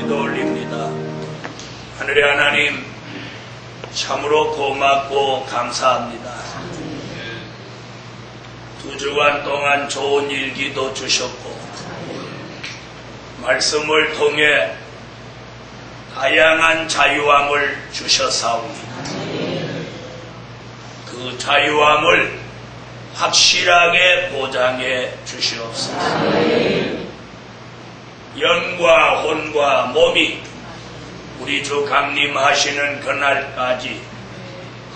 기도 올립니다. 하늘의 하나님, 참으로 고맙고 감사합니다. 2주간 동안 좋은 일기도 주셨고 말씀을 통해 다양한 자유함을 주셨사오니 그 자유함을 확실하게 보장해 주시옵소서. 영과 혼과 몸이 우리 주 강림하시는 그날까지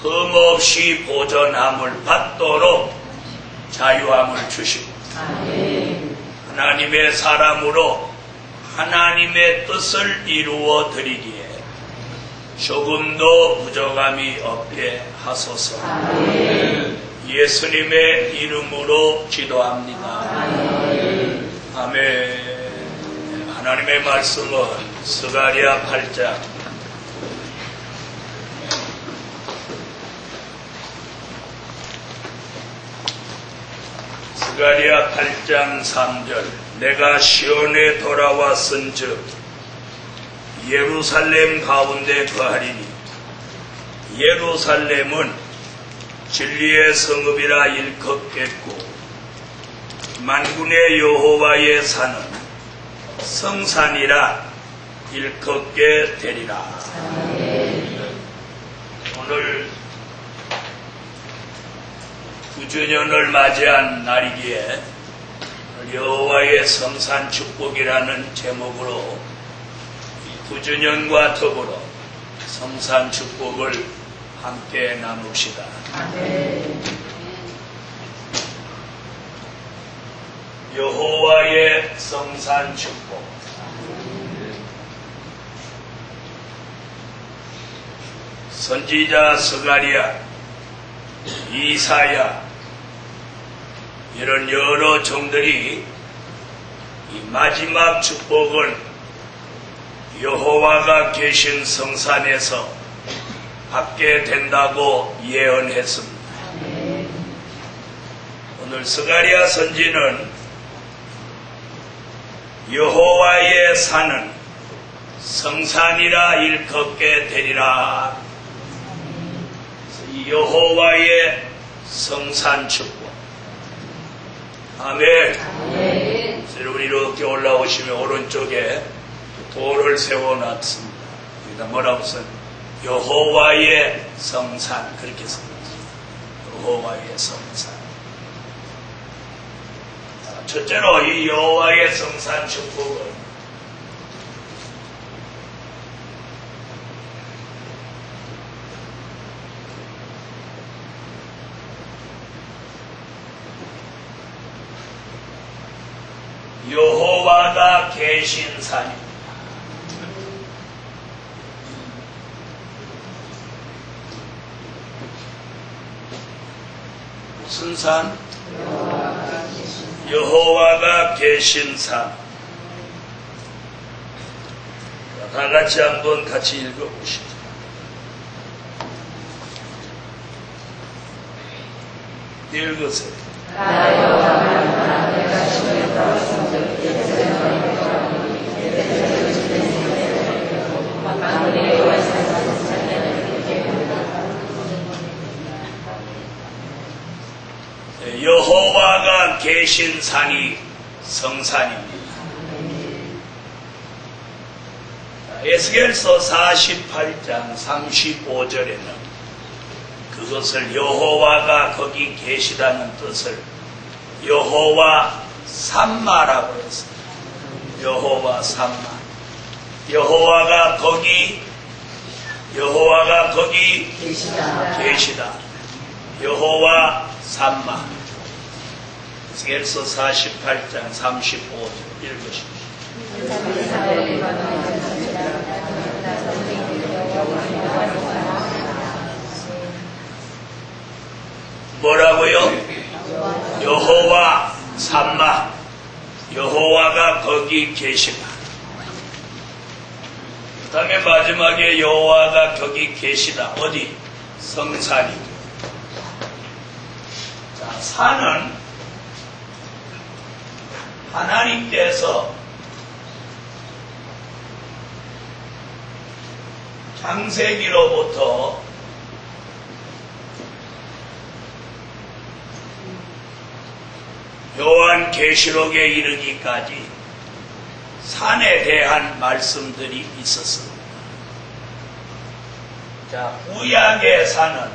흠없이 보존함을 받도록 자유함을 주시고 하나님의 사람으로 하나님의 뜻을 이루어 드리기에 조금도 부족함이 없게 하소서. 예수님의 이름으로 기도합니다. 아멘. 하나님의 말씀은 스가랴 8장 스가랴 8장 3절 내가 시온에 돌아왔은즉 예루살렘 가운데 거하리니 예루살렘은 진리의 성읍이라 일컫겠고 만군의 여호와의 산은 성산이라 일컫게 되리라. 오늘 9주년을 맞이한 날이기에 여호와의 성산 축복이라는 제목으로 9주년과 더불어 성산 축복을 함께 나눕시다. 여호와의 성산 축복. 선지자 스가랴, 이사야 이런 여러 종들이 이 마지막 축복을 여호와가 계신 성산에서 받게 된다고 예언했습니다. 오늘 스가랴 선지는 여호와의 산은 성산이라 일컫게 되리라. 이 여호와의 성산 축복. 아멘. 여러분 이렇게 올라오시면 오른쪽에 돌을 세워놨습니다. 여기다 뭐라고 써요? 여호와의 성산. 그렇게 써놨습니다. 여호와의 성산. 첫째로 이 여호와의 성산 축복은 여호와가 계신 산입니다. 무슨 산? 여호와가 계신 산. 다 같이 한번 같이 읽어보시죠. 읽으세요. 여호와가 계신 산이 성산입니다. 에스겔서 48장 35절에는 그것을 여호와가 거기 계시다는 뜻을 여호와 삼마라고 했습니다. 여호와 삼마. 여호와가 거기 계시다. 여호와 삼마. 에스겔서 48장 35절 읽으십시오. 뭐라고요? 여호와 삼마. 여호와가 거기 계시다. 그 다음에 마지막에 여호와가 거기 계시다. 어디? 성산이죠. 자, 산은 하나님께서 창세기로부터 요한계시록에 이르기까지 산에 대한 말씀들이 있었습니다. 자, 구약의 산은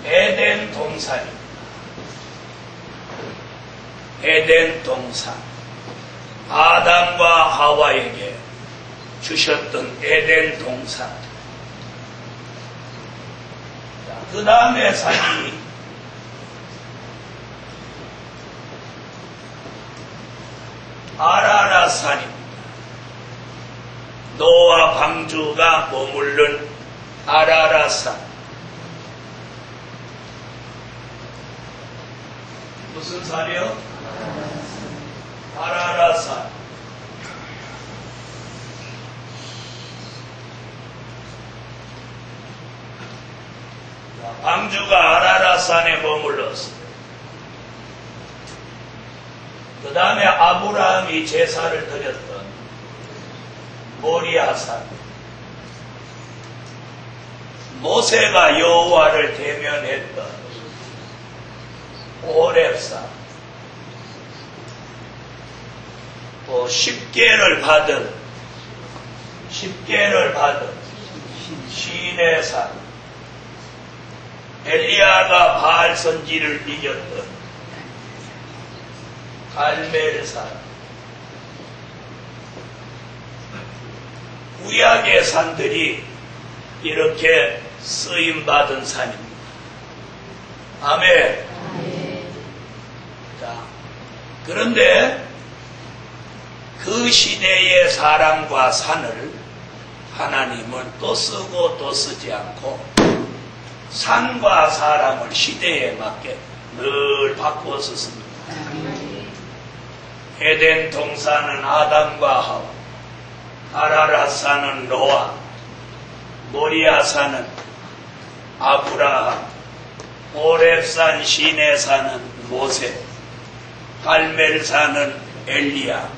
에덴 동산입니다. 에덴 동산. 아담과 하와에게 주셨던 에덴 동산. 그 다음에 산이 아라랏산입니다. 노아 방주가 머무른 아라랏산. 무슨 산이요? 아라랏산. 방주가 아라랏산에 머물렀습니다. 그 다음에 아브라함이 제사를 드렸던 모리아산, 모세가 여호와를 대면했던 오렙산, 또 십계를 받은 시내산, 엘리야가 바알 선지를 이겼던 갈멜산. 구약의 산들이 이렇게 쓰임받은 산입니다. 아멘. 자, 그런데 그 시대의 사람과 산을 하나님은 또 쓰고 또 쓰지 않고 산과 사람을 시대에 맞게 늘 바꾸어서 씁니다. 에덴 동산은 아담과 하와, 아라랏산은 노아, 모리아산은 아브라함, 오렙산 시내산은 모세, 갈멜산은 엘리야.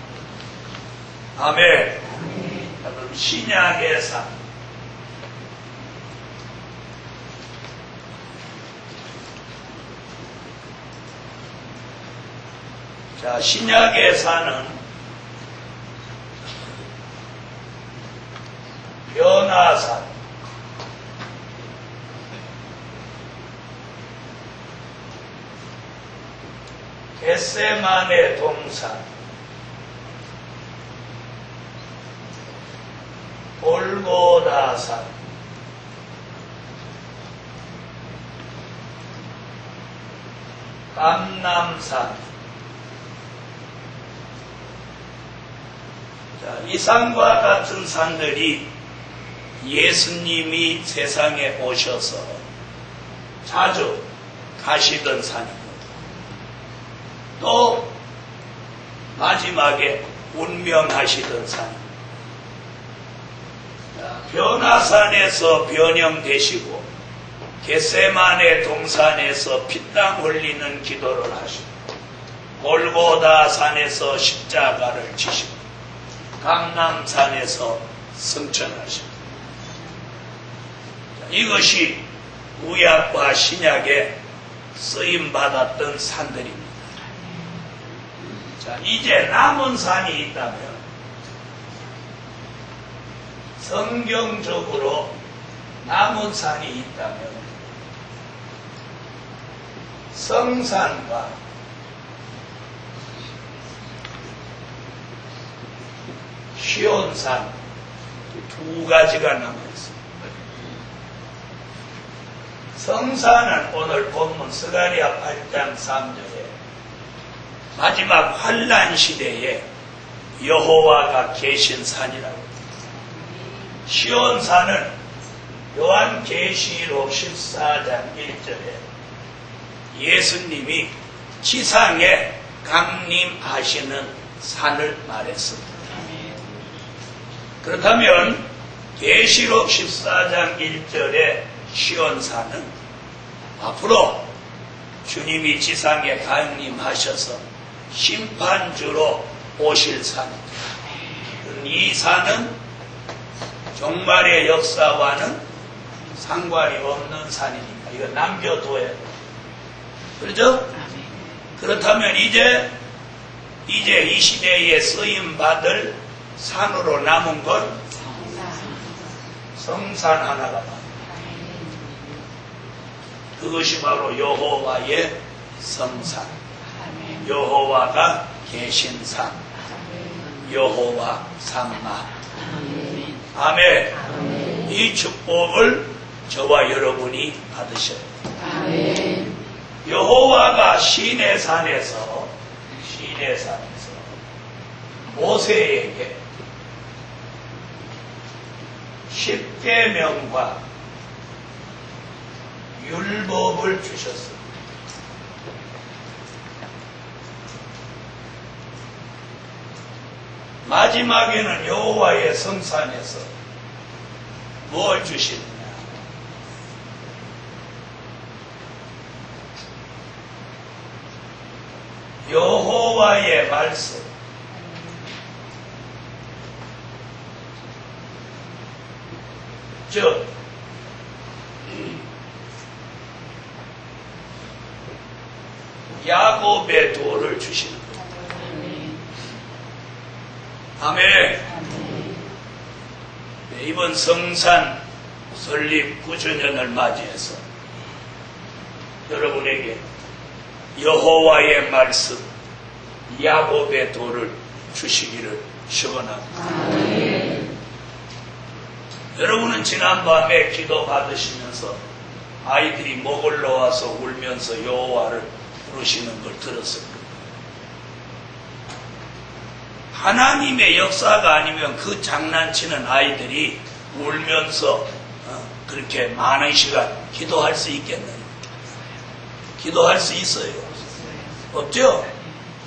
아멘. 그럼 신약의 산. 자, 신약의 산은 변화산, 겟세마네 동산, 골고다산, 감람산. 이 산과 같은 산들이 예수님이 세상에 오셔서 자주 가시던 산이고, 또 마지막에 운명하시던 산입니다. 변화산에서 변형되시고 겟세마네 동산에서 피땀 흘리는 기도를 하시고, 골고다 산에서 십자가를 지시고, 감람산에서 승천하십니다. 이것이 구약과 신약에 쓰임받았던 산들입니다. 자, 이제 남은 산이 있다면, 성경적으로 남은 산이 있다면 성산과 시온산 두 가지가 남아있습니다. 성산은 오늘 본문 스가랴 8장 3절에 마지막 환난 시대에 여호와가 계신 산이라고. 시온산은 요한계시록 14장 1절에 예수님이 지상에 강림하시는 산을 말했습니다. 그렇다면 계시록 14장 1절의 시온산은 앞으로 주님이 지상에 강림하셔서 심판주로 오실 산입니다. 이 산은 종말의 역사와는 상관이 없는 산이니까 이거 남겨둬야 돼. 그렇죠? 그렇다면 이제 이 시대에 쓰임 받을 산으로 남은 건 성산 하나가 남아. 그것이 바로 여호와의 성산, 여호와가 계신 산, 여호와 산마. 아멘. 이 축복을 저와 여러분이 받으셔야 돼요. 여호와가 시내산에서 모세에게 10계명과 율법을 주셨습니다. 마지막에는 여호와의 성산에서 뭘 주시느냐? 여호와의 말씀, 즉 야곱의 도를 주시는 거예요. 아멘. 이번 성산 설립 9주년을 맞이해서 여러분에게 여호와의 말씀, 야곱의 도를 주시기를 축원합니다. 여러분은 지난밤에 기도 받으시면서 아이들이 목을 놓아서 울면서 여호와를 부르시는 걸 들었을 겁니다. 하나님의 역사가 아니면 그 장난치는 아이들이 울면서 그렇게 많은 시간 기도할 수 있겠나요? 기도할 수 있어요? 없죠?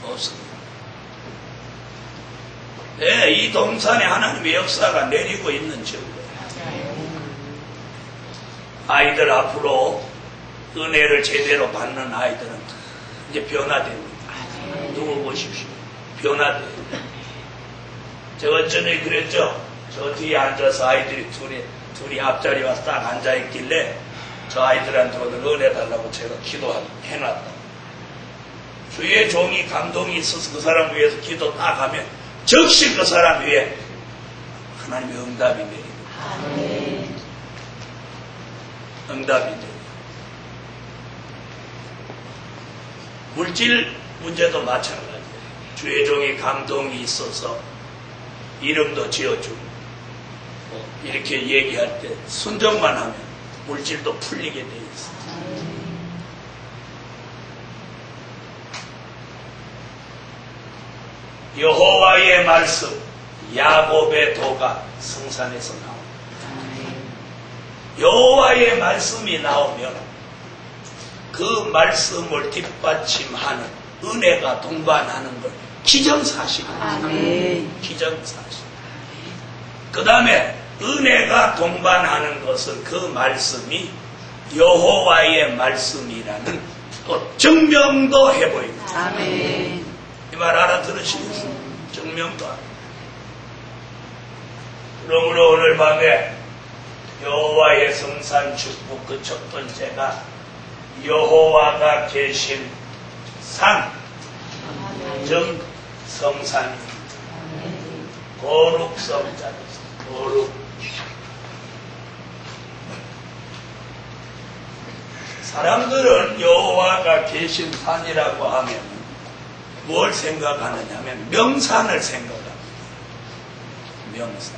없습니다. 네, 이 동산에 하나님의 역사가 내리고 있는 증거. 아이들 앞으로 은혜를 제대로 받는 아이들은 이제 변화됩니다. 누구 보십시오. 변화돼요. 제가 전에 그랬죠. 저 뒤에 앉아서 아이들이 둘이 앞자리에 와서 딱 앉아있길래 저 아이들한테 오늘 은혜 달라고 제가 기도해놨다. 주의 종이 감동이 있어서 그 사람 위해서 기도 딱 하면 즉시 그 사람 위에 하나님의 응답이 내립니다. 응답이 내립니다. 물질 문제도 마찬가지예요. 주의 종이 감동이 있어서 이름도 지어주고 이렇게 얘기할 때 순종만 하면 물질도 풀리게 돼 있어요. 여호와의 말씀, 야곱의 도가 성산에서 나옵니다. 여호와의 말씀이 나오면 그 말씀을 뒷받침하는 은혜가 동반하는 걸 기정사실입니다. 기정사실. 그 다음에 은혜가 동반하는 것은 그 말씀이 여호와의 말씀이라는 또 증명도 해보입니다. 이 말 알아들으시겠어요? 증명도 합니다. 그러므로 오늘 밤에 여호와의 성산 축복 그 첫 번째가 여호와가 계신 산, 즉 성산입니다. 거룩성자, 거룩. 사람들은 여호와가 계신 산이라고 하면 뭘 생각하느냐 하면 명산을 생각합니다. 명산.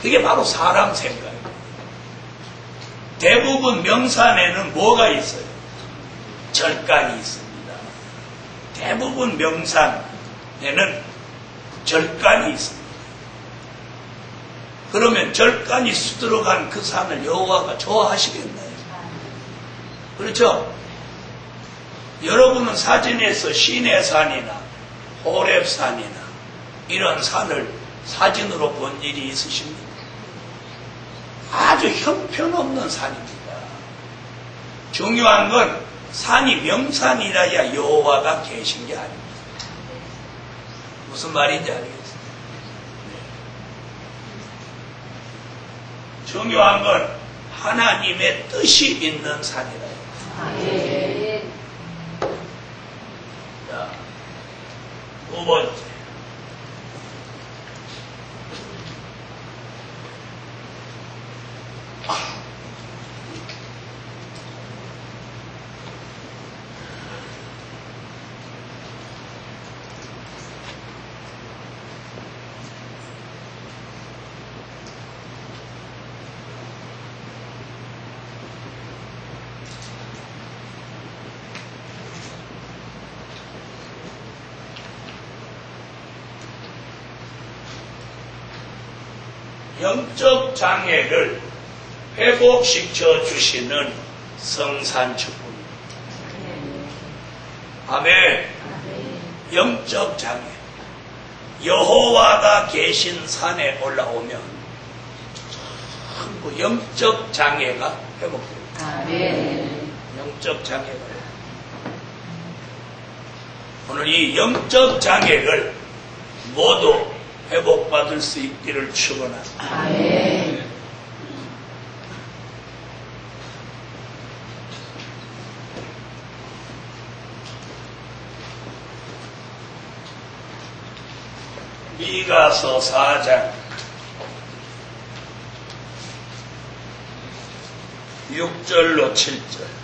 그게 바로 사람 생각이에요. 대부분 명산에는 뭐가 있어요? 절간이 있습니다. 대부분 명산에는 절간이 있습니다. 그러면 절간이 수들어간 그 산을 여호와가 좋아하시겠나요? 그렇죠? 여러분은 사진에서 시내산이나 호렙산이나 이런 산을 사진으로 본 일이 있으십니까? 아주 형편없는 산입니다. 중요한 건 산이 명산이라야 여호와가 계신 게 아닙니다. 무슨 말인지 알겠습니다. 중요한 건 하나님의 뜻이 있는 산이다. 아멘. 자, 두 번째. 영적 장애를 회복시켜 주시는 성산축복입니다. 아멘. 영적 장애. 여호와가 계신 산에 올라오면 전부 영적 장애가 회복됩니다. 아멘. 영적 장애가. 오늘 이 영적 장애를 모두 회복받을 수 있기를 축원합니다. 아멘. 미가서 4장 6절로 7절.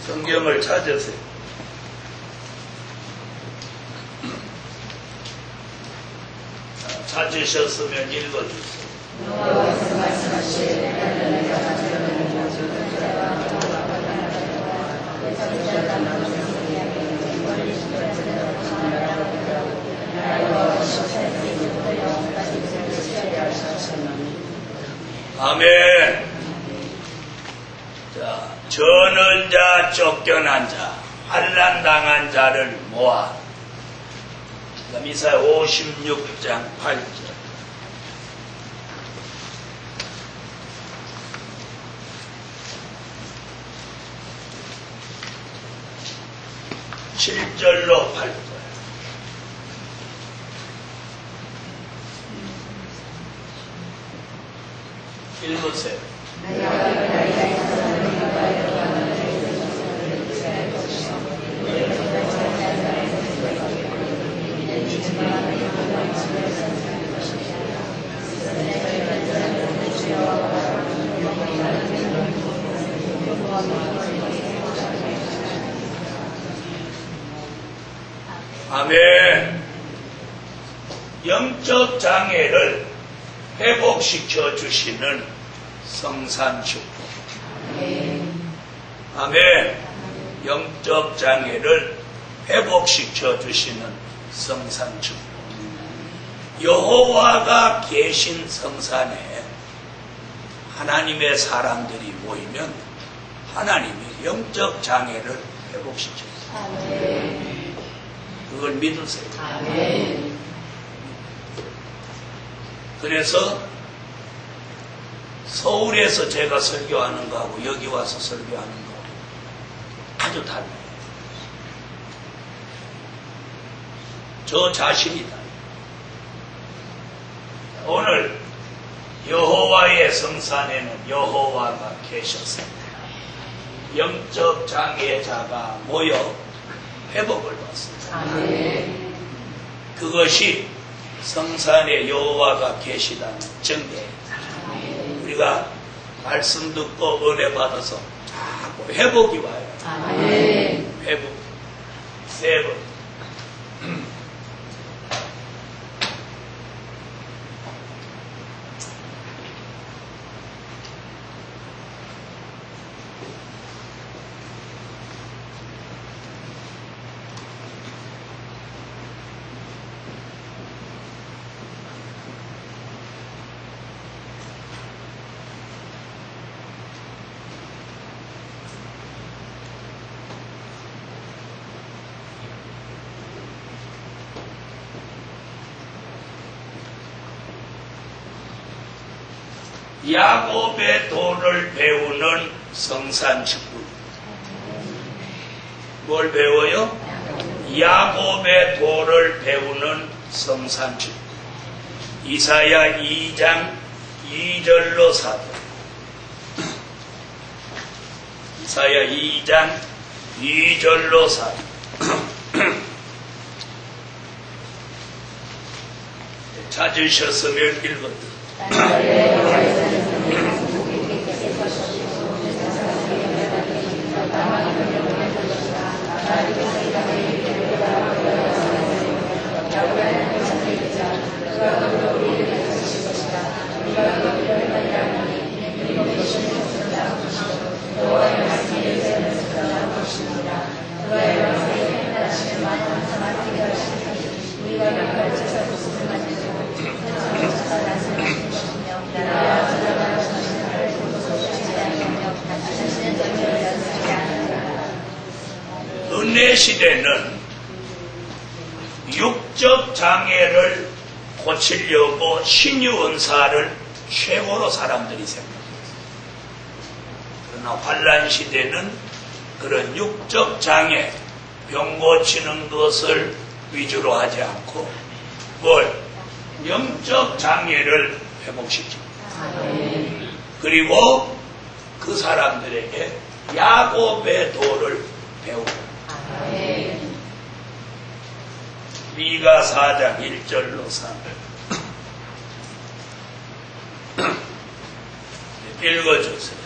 성경을 찾으세요. 찾으셨으면 읽어주세요. 아멘. 자, 저는 자, 쫓겨난 자, 환난당한 자를 모아. 이사야 56장 8절. 칠절로 8절. 읽으세요. 아멘. 영적 장애를 회복시켜 주시는 성산축복. 아멘. 영적 장애를 회복시켜 주시는 성산축복. 여호와가 계신 성산에 하나님의 사람들이 모이면 하나님이 영적 장애를 회복시켜 주세요. 그걸 믿으세요. 아멘. 그래서 서울에서 제가 설교하는 거하고 여기 와서 설교하는 거하고 아주 달라요. 저 자신이다. 오늘 여호와의 성산에는 여호와가 계셨습니다. 영적 장애자가 모여 회복을 받습니다. 아멘. 그것이 성산에 여호와가 계시다는 증거입니다. 우리가 말씀 듣고 은혜 받아서 자꾸 회복이 와요. 아멘. 회복. 세 번. 야곱의 도를 배우는 성산축복. 뭘 배워요? 야곱의 도를 배우는 성산주. 이사야 2장 2절로 4절. 이사야 2장 2절로 4절. 찾으셨으면 읽어드. 은혜 시대는 육적 장애를 고치려고 신유 은사를 최고로 사람들이 생각해요. 그러나 환란 시대는 그런 육적 장애, 병 고치는 것을 위주로 하지 않고 영적 장애를 회복시킵니다. 그리고 그 사람들에게 야곱의 도를 배웁니다. 미가 4장 1절로 3절. 읽어주세요.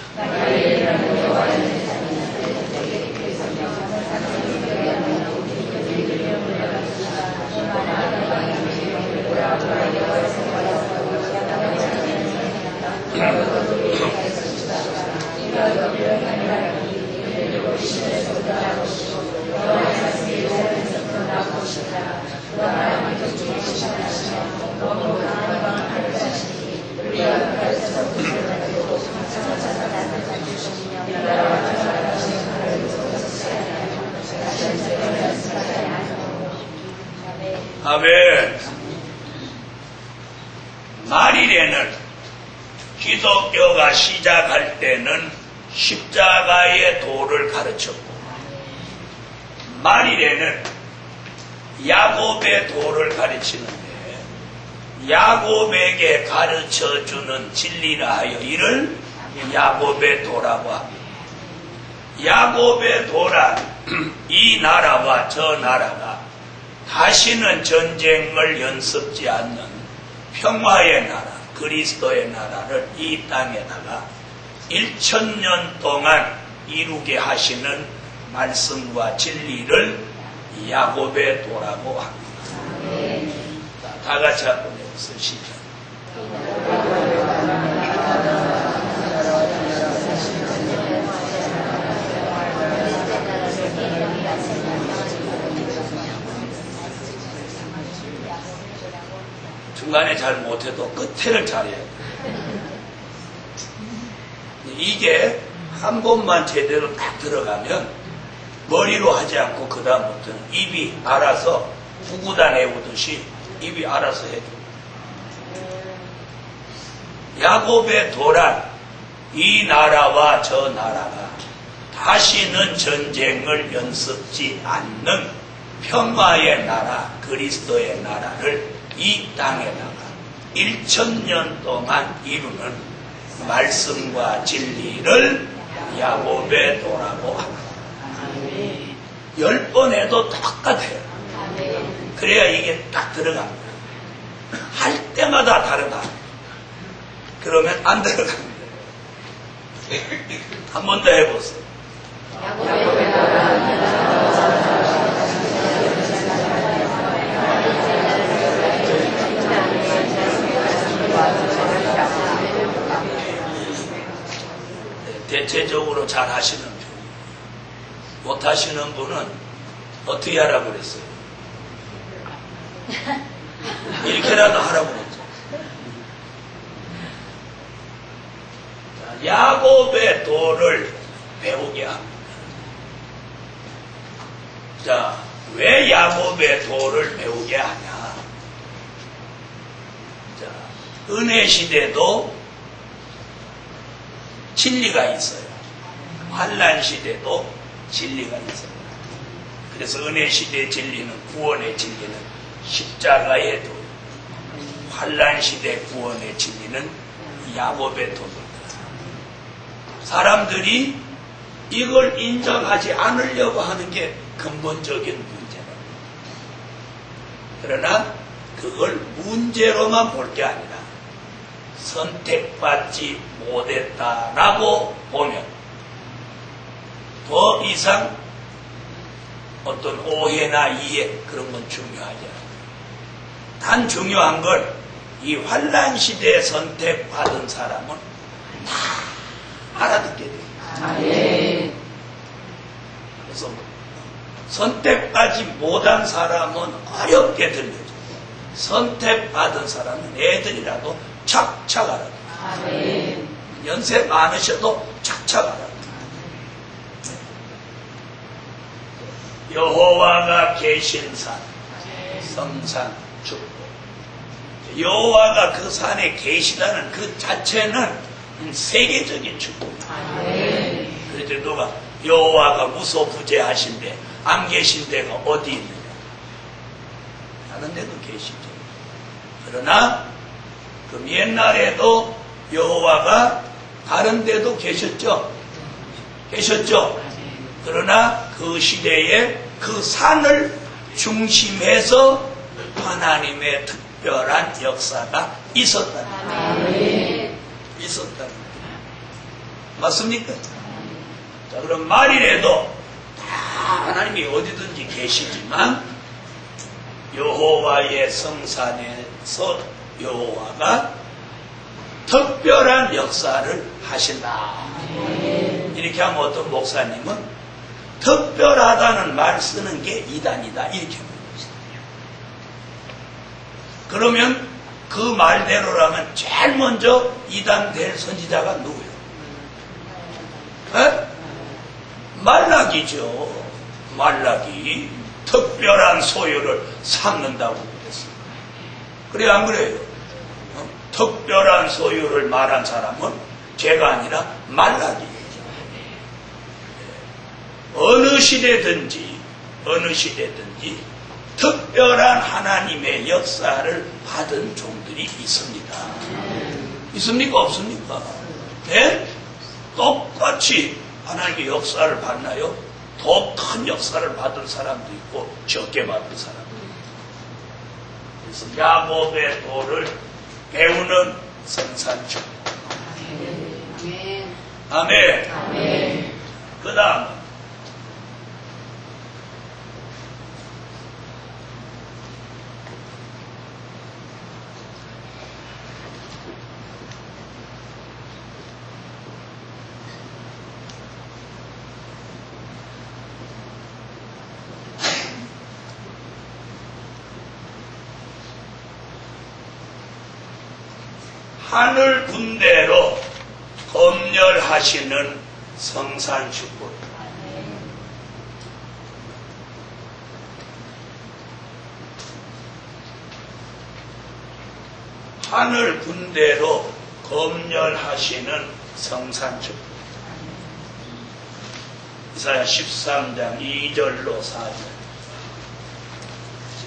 아멘. 말일에는 기독교가 시작할 때는 십자가의 도를 가르쳤고, 말일에는 야곱의 도를 가르치는데, 야곱에게 가르쳐주는 진리라 하여 이를 야곱의 도라고 합니다. 야곱의 도란 이 나라와 저 나라가 다시는 전쟁을 연습지 않는 평화의 나라, 그리스도의 나라를 이 땅에다가 1000년 동안 이루게 하시는 말씀과 진리를 야곱의 도라고 합니다. 다 같이 한번 해보시죠. 중간에 잘 못해도 끝에를 잘해야 돼. 이게 한 번만 제대로 딱 들어가면 머리로 하지 않고 그 다음부터는 입이 알아서 구구단 해오듯이 입이 알아서 해줘. 야곱의 도란 이 나라와 저 나라가 다시는 전쟁을 연습지 않는 평화의 나라, 그리스도의 나라를 이 땅에다가 1000년 동안 이루는 말씀과 진리를 야곱의 도라고 합니다. 10번 해도 똑같아요. 그래야 이게 딱 들어갑니다. 할 때마다 다르다. 그러면 안 들어갑니다. 한 번 더 해보세요. 대체적으로 잘 하시는 분, 못 하시는 분은 어떻게 하라고 그랬어요? 이렇게라도 하라고 그랬죠. 자, 야곱의 도를 배우게 합니다. 자, 왜 야곱의 도를 배우게 하냐? 자, 은혜 시대도 진리가 있어요. 환난 시대도 진리가 있어요. 그래서 은혜 시대의 진리는, 구원의 진리는 십자가의 도, 환란 시대 구원의 진리는 야곱의 도입니다. 사람들이 이걸 인정하지 않으려고 하는 게 근본적인 문제다. 그러나 그걸 문제로만 볼 게 아니라 선택받지 못했다라고 보면 더 이상 어떤 오해나 이해 그런 건 중요하지 않아요. 단 중요한 걸 이 환란 시대에 선택받은 사람은 다 알아듣게 돼요. 아멘. 그래서 선택받지 못한 사람은 어렵게 들려요. 선택받은 사람은 애들이라도 착착 알아요. 아멘. 연세 많으셔도 착착 알아요. 여호와가 계신 산, 성산, 축복. 여호와가 그 산에 계시다는 그 자체는 세계적인 축복입니다. 아멘. 그래서 누가 여호와가 무소부재하신데 안 계신 데가 어디 있느냐? 다른 데도 계시죠. 그러나 그럼 옛날에도 여호와가 다른 데도 계셨죠. 그러나 그 시대에 그 산을 중심해서 하나님의 특별한 역사가 있었다는 거예요. 아멘. 있었다는 거예요. 맞습니까? 자, 그럼 말이라도 다 하나님이 어디든지 계시지만 여호와의 성산에서 여호와가 특별한 역사를 하신다. 이렇게 하면 어떤 목사님은 특별하다는 말 쓰는 게 이단이다. 이렇게 합니다. 그러면 그 말대로라면 제일 먼저 이단 될 선지자가 누구예요? 에? 말라기죠. 말라기. 특별한 소유를 삼는다고 그랬어요. 그래 안 그래요? 특별한 소유를 말한 사람은 제가 아니라 말라기예요. 어느 시대든지 특별한 하나님의 역사를 받은 종들이 있습니다. 있습니까? 없습니까? 네? 똑같이 하나님의 역사를 받나요? 더 큰 역사를 받은 사람도 있고 적게 받은 사람도 있고. 그래서 야곱의 도를 배우는 성산축. 아멘. 아멘. 아멘. 그 다음 하늘 군대로 검열하시는 성산축복. 하늘 군대로 검열하시는 성산축복. 이사야 13장 2절로 4절.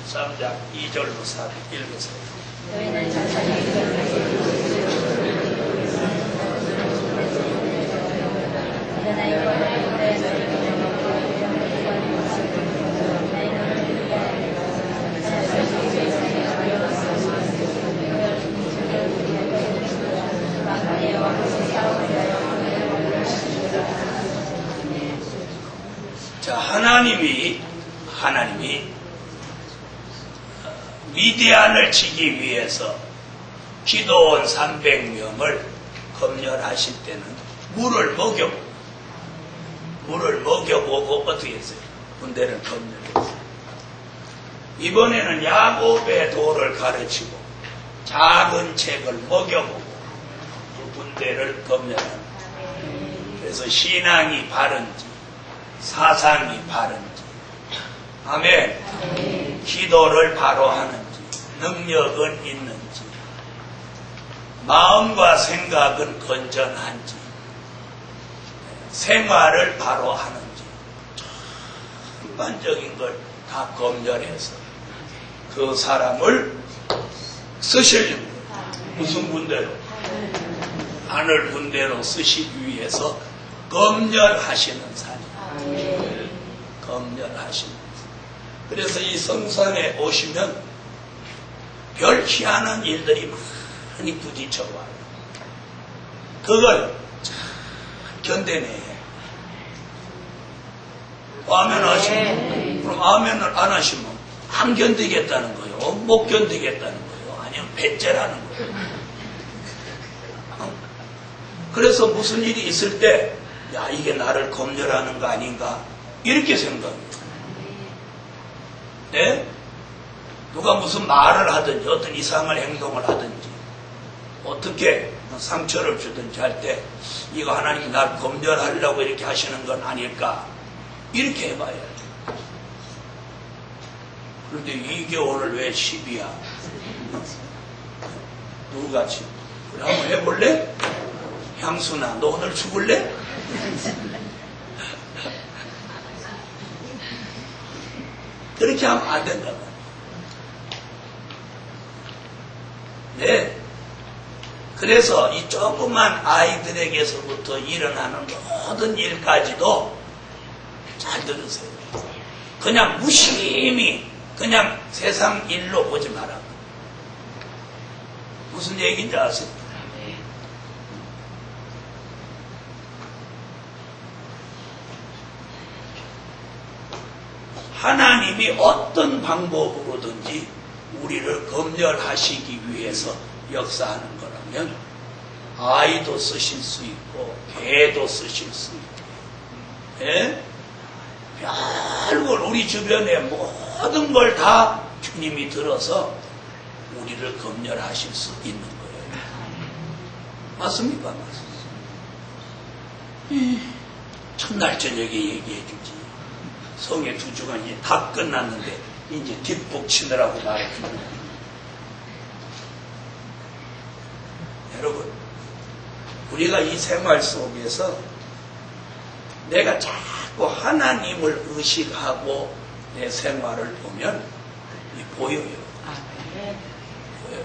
13장 2절로 4절 읽으세요. 너희는 천천히 자, 하나님이 미디안을 치기 위해서 기도원 300명을 검열하실 때는 물을 먹여보고 어떻게 했어요? 군대를 검열했어요. 이번에는 야곱의 도를 가르치고 작은 책을 먹여보고 그 군대를 검열합니다. 그래서 신앙이 바른지 사상이 바른지 아멘. 기도를 바로 하는지 능력은 있는지 마음과 생각은 건전한지 생활을 바로 하는지 전반적인 걸 다 검열해서 그 사람을 쓰시려고 무슨 군대로? 하늘 군대로 쓰시기 위해서 검열하시는 산이에요. 검열하시는 산. 그래서 이 성산에 오시면 별 희한한 일들이 많이 부딪혀와요. 그걸 잘 견뎌내야 해요. 아멘 하시면, 그럼 아멘을 안 하시면 안 견디겠다는 거예요. 못 견디겠다는 거예요. 아니면 배째라는 거예요. 그래서 무슨 일이 있을 때, 야, 이게 나를 검열하는 거 아닌가? 이렇게 생각합니다. 네? 누가 무슨 말을 하든지, 어떤 이상한 행동을 하든지, 어떻게 상처를 주든지 할 때, 이거 하나님이 날 검열하려고 이렇게 하시는 건 아닐까? 이렇게 해봐야 돼. 그런데 이게 오늘 왜 10이야? 누구같이? 그래, 한번 해볼래? 향수나, 너 오늘 죽을래? 그렇게 하면 안 된다고. 네. 그래서 이 조그만 아이들에게서부터 일어나는 모든 일까지도 잘 들으세요. 그냥 무심히 그냥 세상 일로 보지 마라. 무슨 얘기인지 아세요? 하나님이 어떤 방법으로든지 우리를 검열하시기 위해서 역사하는 거라면 아이도 쓰실 수 있고 개도 쓰실 수 있고, 예? 별걸 우리 주변의 모든 걸 다 주님이 들어서 우리를 검열하실 수 있는 거예요. 맞습니까? 맞습니다. 첫날 저녁에 얘기해 주지. 성의 2주간이 다 끝났는데 이제 뒷북 치느라고 말해주는. 여러분, 우리가 이 생활 속에서 내가 자꾸 하나님을 의식하고 내 생활을 보면 보여요. 보여요.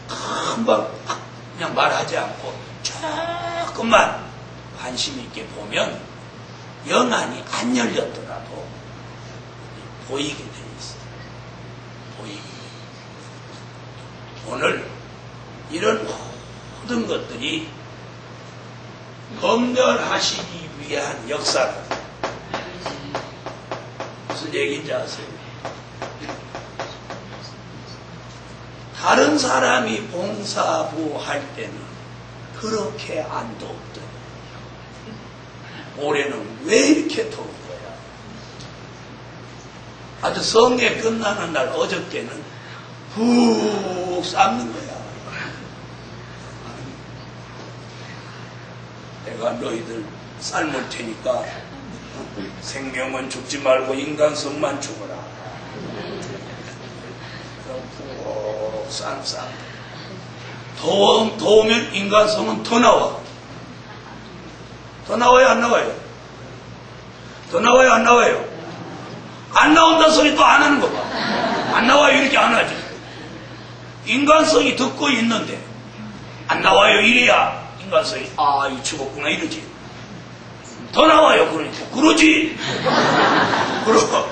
금방 그냥 말하지 않고 조금만 관심 있게 보면 영안이 안 열렸더라도 보이게 돼 있어요. 보이게. 오늘 이런 모든 것들이 검열하시기 위한 역사다. 무슨 얘기인지 아세요? 다른 사람이 봉사부 할 때는 그렇게 안 덥더니 올해는 왜 이렇게 더운 거야? 아주 성회 끝나는 날 어저께는 푹 삶는 거야. 내가 너희들 삶을 테니까 생명은 죽지 말고 인간성만 죽어라. 푹 쌈. 더우면 인간성은 더 나와. 더 나와요, 안 나와요? 더 나와요, 안 나와요? 안 나온다는 소리 또 안 하는 거 봐. 안 나와요, 이렇게 안 하지. 인간성이 듣고 있는데 안 나와요, 이래야 인간성이 이 죽었구나 이러지. 더 나와요, 그러니까 그러지. 그럼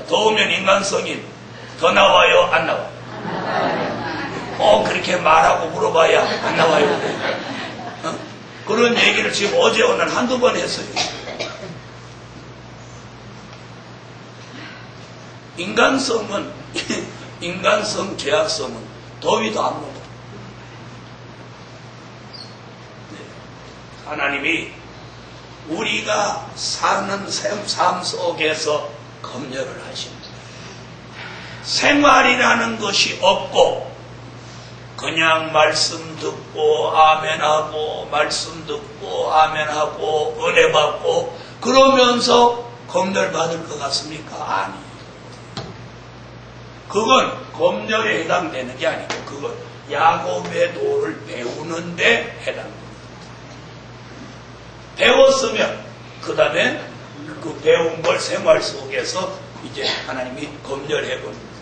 더우면 인간성이 더 나와요, 안 나와요? 그렇게 말하고 물어봐야 안 나와요. 그런 얘기를 지금 어제 오늘 한두 번 했어요. 인간성, 죄악성은 더위도 안 먹어. 하나님이 우리가 사는 삶 속에서 검열을 하십니다. 생활이라는 것이 없고 그냥 말씀 듣고 아멘하고 말씀 듣고 아멘하고 은혜 받고 그러면서 검열 받을 것 같습니까? 아니에요. 그건 검열에 해당되는 게 아니고 그건 야곱의 도를 배우는데 해당됩니다. 배웠으면 그 다음에 그 배운 걸 생활 속에서 이제 하나님이 검열해 버립니다.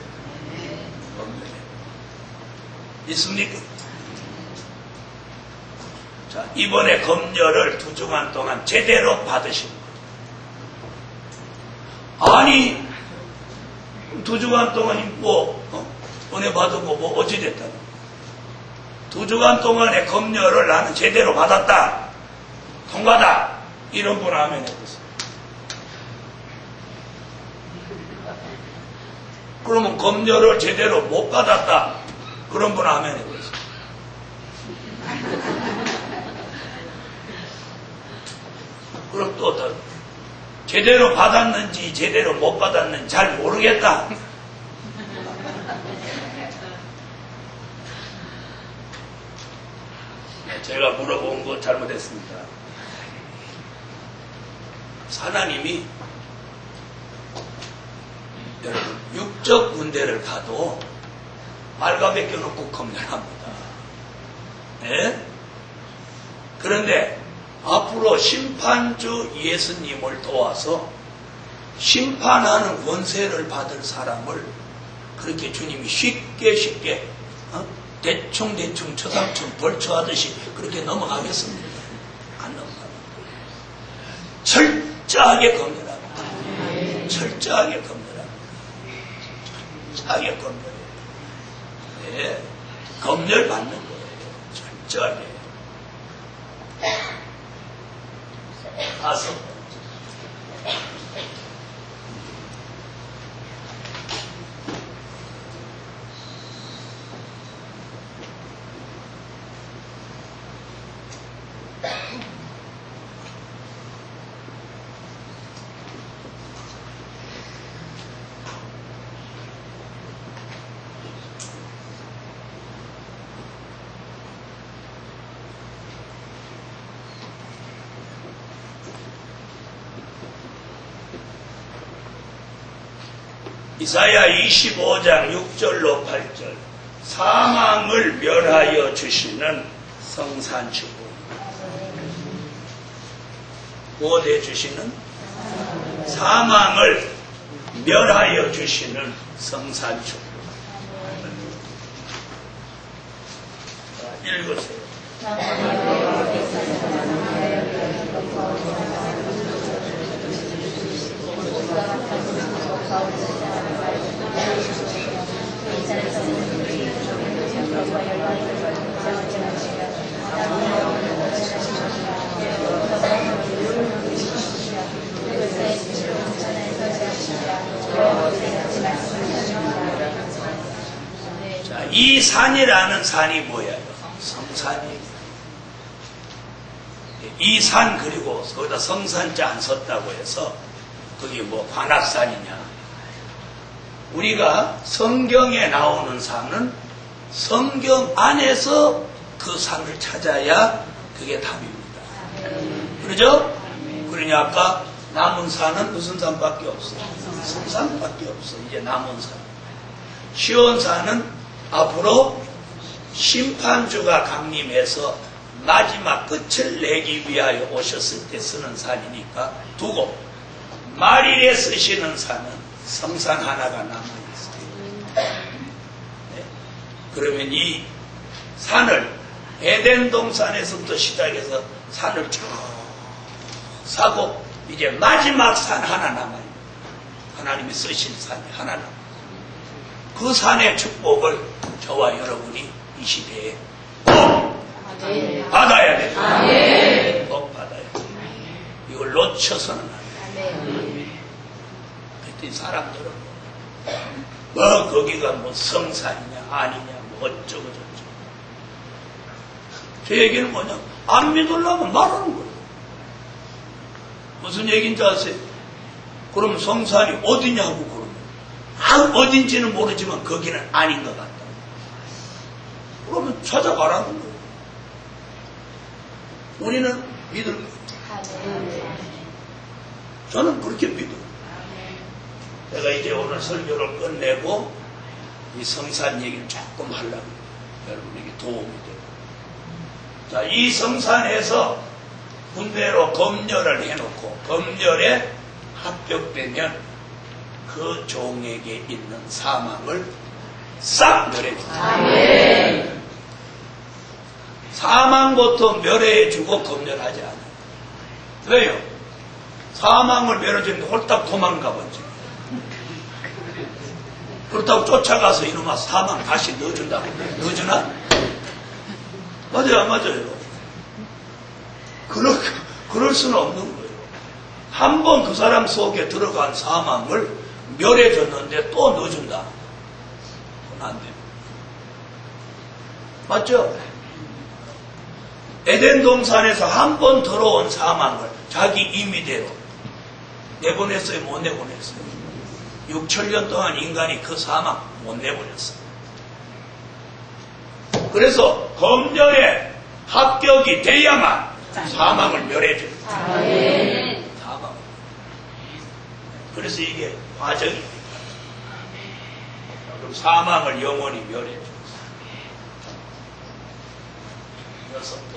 검열해. 있습니까? 자, 이번에 검열을 2주간 동안 제대로 받으신 거예요. 아니, 2주간 동안 은혜 받은 거 어찌됐다. 2주간 동안의 검열을 나는 제대로 받았다. 통과다. 이런 분 아멘 해보세요. 그러면 검열을 제대로 못 받았다. 그런 분 아멘 해보세요. 그럼 또 더 제대로 받았는지 제대로 못 받았는지 잘 모르겠다. 제가 물어본 거 잘못했습니다. 하나님이 여러분 육적 군대를 가도 말과 벗겨놓고 검열합니다. 네? 그런데 앞으로 심판주 예수님을 도와서 심판하는 권세를 받을 사람을 그렇게 주님이 쉽게 대충 처상충 벌초하듯이 그렇게 넘어가겠습니다. 안 넘어갑니다. 철저하게 검열합니다. 철저하게 검열합니다. 철저하게 검열해요. 네. 검열 받는 거예요. 철저하게. 5. 이사야 25장 6절로 8절 사망을 멸하여 주시는 성산주고 무엇해 주시는? 사망을 멸하여 주시는 성산주고. 읽으세요. 자, 이 산이라는 산이 뭐예요? 성산이에요. 이 산 그리고 거기다 성산자 안 썼다고 해서 그게 뭐 관악산이냐. 우리가 성경에 나오는 산은 성경 안에서 그 산을 찾아야 그게 답입니다. 그러죠? 그러니 아까 남은 산은 무슨 산밖에 없어? 성산밖에 없어. 이제 남은 산. 시온산은 앞으로 심판주가 강림해서 마지막 끝을 내기 위하여 오셨을 때 쓰는 산이니까 두고 말일에 쓰시는 산은 성산 하나가 남아있어요. 네. 그러면 이 산을 에덴 동산에서부터 시작해서 산을 쭉 사고 이제 마지막 산 하나 남아요. 하나님이 쓰신 산이 하나 남아요. 그 산의 축복을 저와 여러분이 이 시대에 꼭 받아야 돼요. 꼭 받아야 돼요. 이걸 놓쳐서는 안 돼요. 그랬더니 사람들은 뭐 거기가 뭐 성산이냐 아니냐 뭐 어쩌고 저쩌고. 제 얘기는 뭐냐, 안 믿으려면 말하는 거예요. 무슨 얘기인지 아세요? 그럼 성산이 어디냐고 그러면 어딘지는 모르지만 거기는 아닌 것 같다. 그러면 찾아가라는 거예요. 우리는 믿을 거예요. 저는 그렇게 믿어요. 내가 이제 오늘 설교를 끝내고 이 성산 얘기를 조금 하려고 여러분에게 도움이 돼요. 자, 이 성산에서 군대로 검열을 해놓고 검열에 합격되면 그 종에게 있는 사망을 싹 멸해줍니다. 아멘. 사망부터 멸해주고 검열하지 않아요. 왜요? 사망을 멸해주는데 홀딱 도망가 버리죠. 그렇다고 쫓아가서 이놈아 사망 다시 넣어준다고. 넣어주나? 맞아요, 안 맞아요? 그럴 수는 없는 거예요. 한 번 그 사람 속에 들어간 사망을 멸해줬는데 또 넣어준다. 그건 안 됩니다. 맞죠? 에덴 동산에서 한 번 들어온 사망을 자기 임의대로 내보냈어요? 못 내보냈어요? 6천년 동안 인간이 그 사망 못 내보냈어요. 그래서 검열에 합격이 돼야만 사망을 멸해줘요. 아멘. 사망. 그래서 이게 과정입니다. 그럼 사망을 영원히 멸해줘요. 여섯 번째.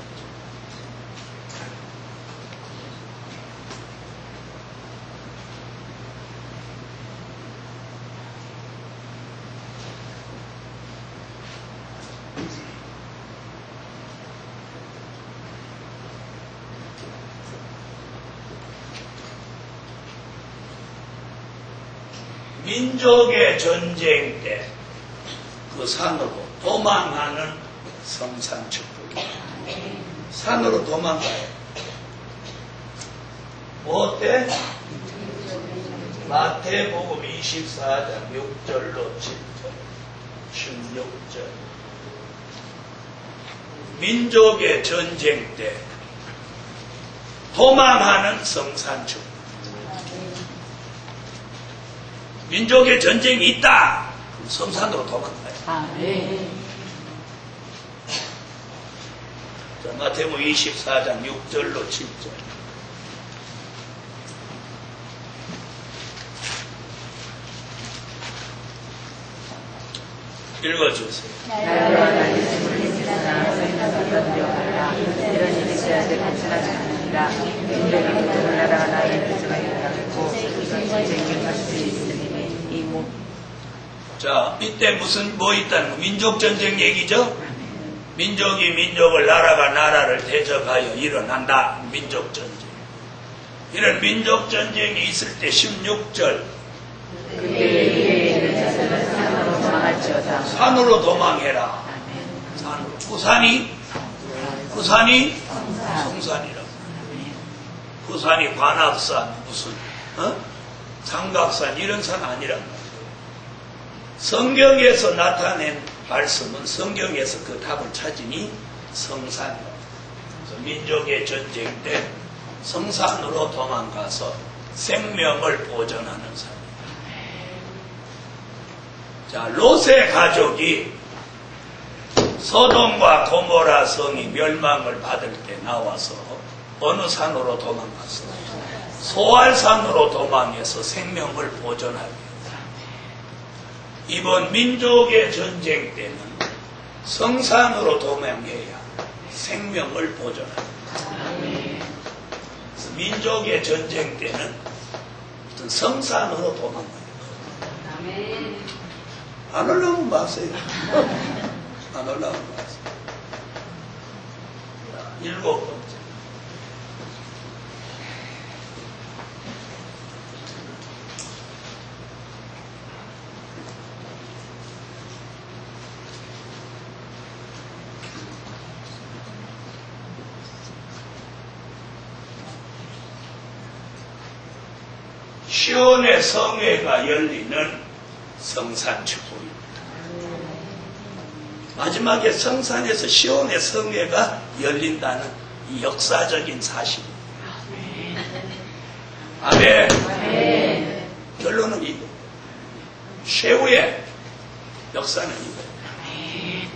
민족의 전쟁 때 그 산으로 도망하는 성산축복이 산으로 도망가요. 뭐 때? 마태복음 24장 6절로 7절 16절 민족의 전쟁 때 도망하는 성산축복. 민족의 전쟁이 있다. 그럼 성산으로 도망가요. 아멘. 자, 마태복음 24장 6절로 7절. 읽어주세요. 나로 하나님을 믿으나 생각하던 여호와라 이런 일이 저한테 간절하지 않으니라 민족이 모든 나라가 나의 뜻을 행하고 전쟁이 할수 있으니 이모. 자, 이때 뭐 있다는 거? 민족전쟁 얘기죠? 민족이 민족을, 나라가 나라를 대적하여 일어난다. 민족전쟁. 이런 민족전쟁이 있을 때 16절. 그때 이에 있는 자들은 산으로 도망할지어다. 산으로 도망해라. 산으로. 그 산이 성산이라고. 그 산이 관악산, 무슨, 삼각산, 이런 산 아니란 말이에요. 성경에서 나타낸 말씀은 성경에서 그 답을 찾으니 성산이라고. 그래서 민족의 전쟁 때 성산으로 도망가서 생명을 보존하는 산. 자, 롯의 가족이 소돔과 고모라 성이 멸망을 받을 때 나와서 어느 산으로 도망갔어? 소알산으로 도망해서 생명을 보존하기. 이번 민족의 전쟁 때는 성산으로 도망해야 생명을 보존합니다. 그래서 민족의 전쟁 때는 어떤 성산으로 도망가요. 안 올라오면 마세요. 안 올라오면 마세요. 자, 7번째. 시온의 성회가 열리는 성산축복입니다. 마지막에 성산에서 시온의 성회가 열린다는 이 역사적인 사실입니다. 아멘. 결론은 이거. 최후의 역사는 이거.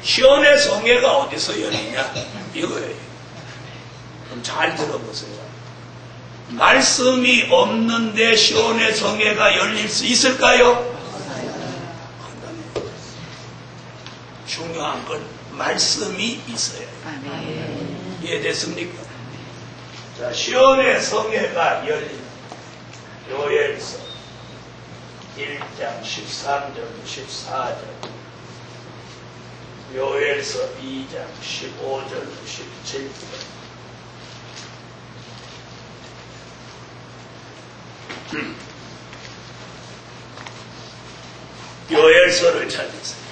시온의 성회가 어디서 열리냐? 이거예요. 그럼 잘 들어보세요. 말씀이 없는데 시온의 성회가 열릴 수 있을까요? 중요한 건 말씀이 있어야 해요. 이해됐습니까? 자, 시온의 성회가 열린 요엘서 1장 13절 14절, 요엘서 2장 15절 17절. 요엘서를 찾으세요.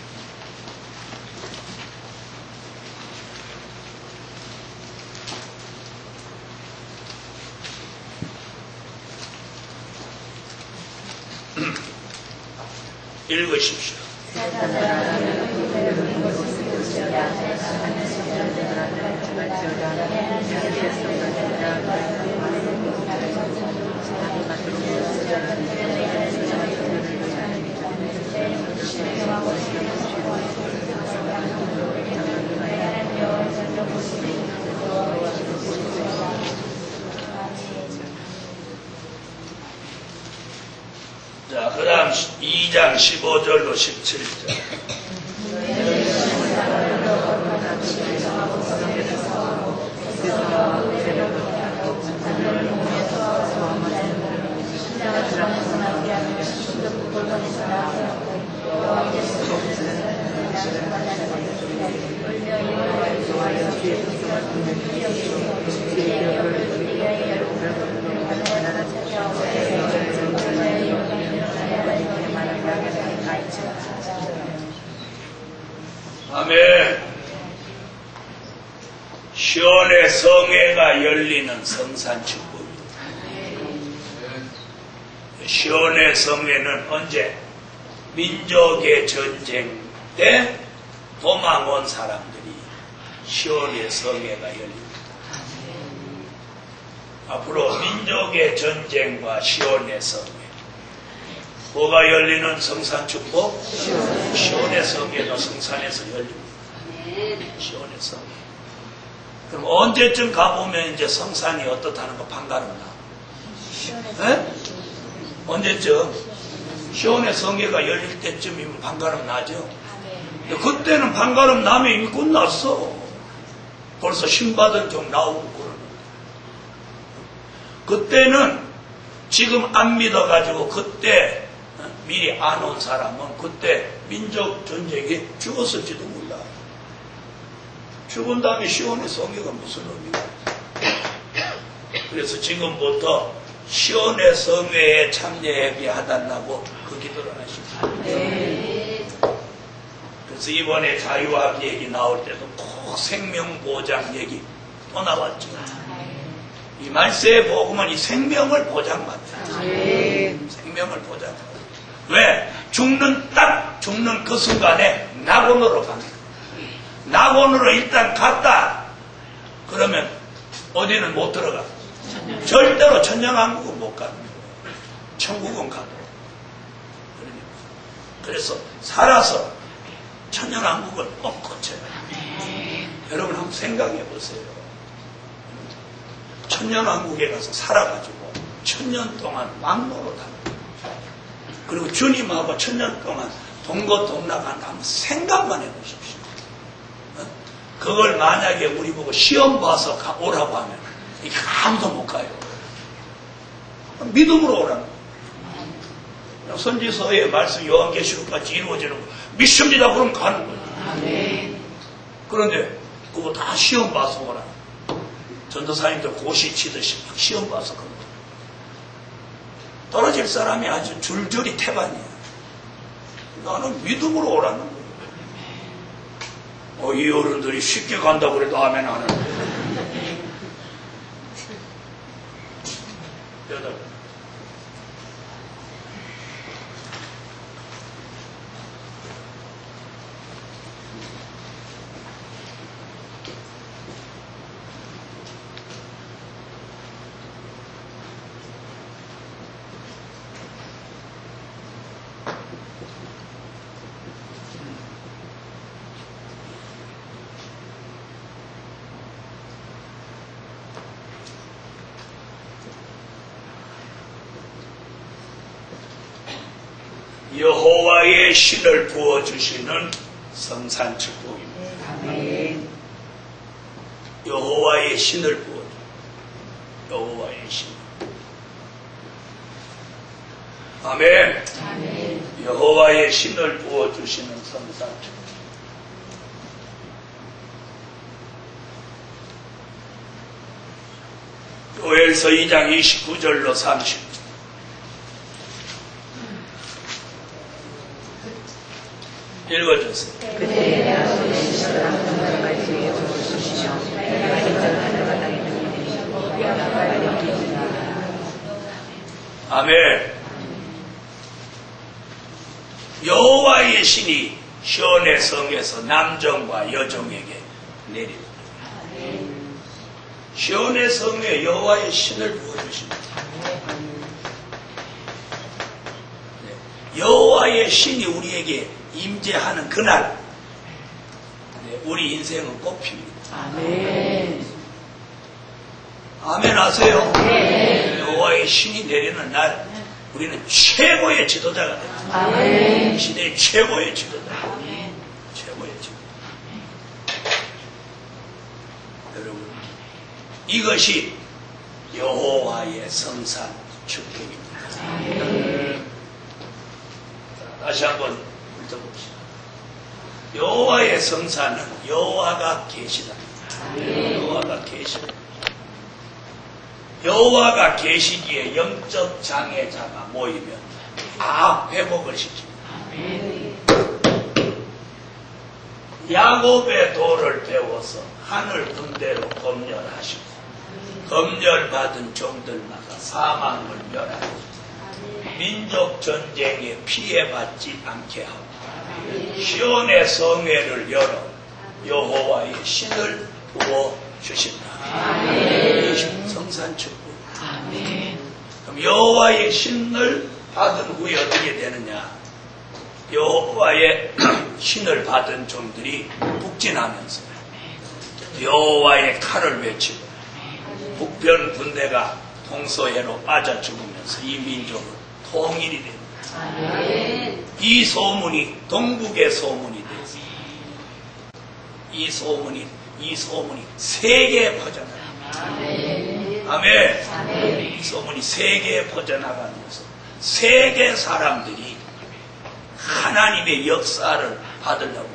읽으십시오. 자, 그 다음 2장 15절로 17절. 아멘. 시온의 성회가 열리는 성산축복입니다. 시온의 성회는 언제? 민족의 전쟁 때 도망 온 사람들이 시온의 성회가 열립니다. 앞으로 민족의 전쟁과 시온의 성회, 뭐가 열리는 성산축복? 시온의 성회도 성산에서 열립니다. 시온의 성회. 그럼 언제쯤 가보면 이제 성산이 어떻다는 거 반가름나? 네? 언제쯤? 시온의 성회가 열릴 때쯤이면 반가름 나죠? 그때는 반가름 나면 이미 끝났어. 벌써 신바들 좀 나오고 그러는데. 그때는 지금 안 믿어가지고 그때 미리 안 온 사람은 그때 민족 전쟁에 죽었을지도 몰라. 죽은 다음에 시온의 성회가 무슨 의미가 있어? 그래서 지금부터 시온의 성회에 참여해야하달라고 그 기도를 하십니다. 그래서 이번에 자유함 얘기 나올 때도 꼭 생명보장 얘기 또 나왔죠. 이 말세의 복음은 이 생명을 보장받아요. 생명을 보장받아요. 왜? 딱 죽는 그 순간에 낙원으로 갑니다. 낙원으로 일단 갔다. 그러면 어디는 못 들어가. 절대로 천년왕국은 못 갑니다. 천국은 가도록. 그래서 살아서 천년왕국을 꼭 거쳐요. 여러분 한번 생각해 보세요. 천년왕국에 가서 살아가지고 천년 동안 왕노릇합니다. 그리고 주님하고 천년 동안 동거동락한다 하면 생각만 해보십시오. 그걸 만약에 우리 보고 시험 봐서 오라고 하면 아무도 못 가요. 믿음으로 오라는 거예요. 선지서의 말씀 요한계시록까지 이루어지는 거 믿습니다. 그럼 가는 거예요. 그런데 그거 다 시험 봐서 오라. 전도사님들 고시 치듯이 막 시험 봐서 그런 거예요. 떨어질 사람이 아주 줄줄이 태반이에요. 나는 믿음으로 오라는 거예요. 이 어른들이 쉽게 간다고 그래도 아멘 안 하는데. 여덟. 여호와의 신을 부어주시는 성산축복입니다. 여호와의 신을 부어주시는. 여호와의 신. 아멘. 여호와의 신을 부어주시는 성산축복. 요엘서 2장 29절로 30절. 읽어주세요. 그때 내가 소리의 신을 항상 말씀에 부어주시며 내가 인전 하늘과 땅에 있는 이들이 여호와를 여기지라. 아멘. 여호와의 신이 시온의 성에서 남정과 여종에게 내립니다. 시온의 성에 여호와의 신을 부어주십니다. 여호와의 신이 우리에게 임재하는 그날 우리 인생은 꽃핍니다. 아멘. 아멘 하세요. 여호와의 신이 내리는 날 우리는 최고의 지도자가 됩니다. 아멘. 시대의 최고의 지도자. 최고의 지도자. 여러분, 이것이 여호와의 성산 축복입니다. 다시 한번 읽어봅시다. 여호와의 성산은 여호와가 계시다. 여호와가 계시다. 여호와가 계시기에 영적 장애자가 모이면 다 회복을 시킵니다. 야곱의 도를 배워서 하늘 군대로 검열하시고 검열받은 종들마다 사망을 멸하시고 민족 전쟁에 피해받지 않게 하고 시온의 성회를 열어 여호와의 신을 부어 주신다. 성산축복. 그럼 여호와의 신을 받은 후에 어떻게 되느냐? 여호와의 신을 받은 종들이 북진하면서 여호와의 칼을 외치고 북변 군대가 동서해로 빠져 죽으면서 이 민족은 통일이 됩니다. 이 소문이 동북의 소문이 되서 이 소문이 세계에 퍼져나갑니다. 아멘. 이 소문이 세계에 퍼져나가면서 세계 사람들이 하나님의 역사를 받으려고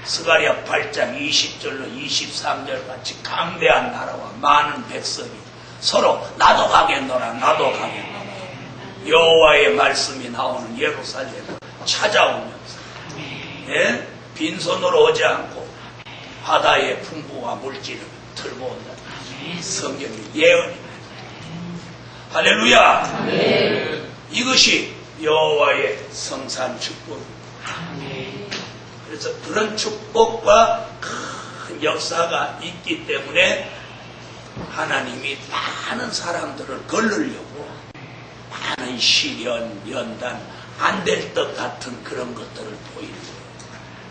스가랴 8장 20절로 23절 같이 강대한 나라와 많은 백성이 서로 나도 가겠노라 나도 가겠노라 여호와의 말씀이 나오는 예루살렘을 찾아오면서 빈손으로 오지 않고 바다의 풍부와 물질을 들고 온다. 성경의 예언입니다. 할렐루야. 이것이 여호와의 성산 축복입니다. 그래서 그런 축복과 큰 역사가 있기 때문에 하나님이 많은 사람들을 걸르려고 많은 시련, 연단, 안 될 것 같은 그런 것들을 보이는 거예요.